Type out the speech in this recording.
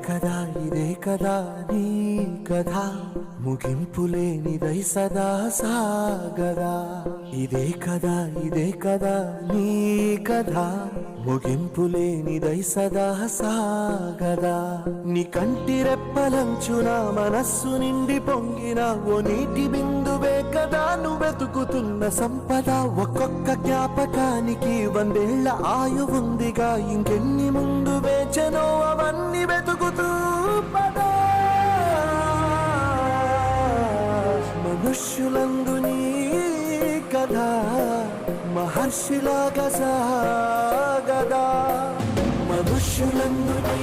కదా ఇదే కదా నీ కథ ముగింపులేనిదై సదా సాగదా ఇదే కదా నీ కథ ముగింపులేనిదై సదా సాగదా నీ కంటి రెప్పలంచున మనస్సు నిండి పొంగిన ఓ నీటి బిందువే కదా నువ్వెతుకుతున్న సంపద ఒక్కొక్క జ్ఞాపకానికి 100 ఏళ్ల ఆయువుందిగా ఇంకెన్ని ముందు వేచనో అవన్నీ వెతుకుతూ పదా మనుష్యులందు నీ కథ మహర్షిలాగా సాగదా మనుష్యులందు నీ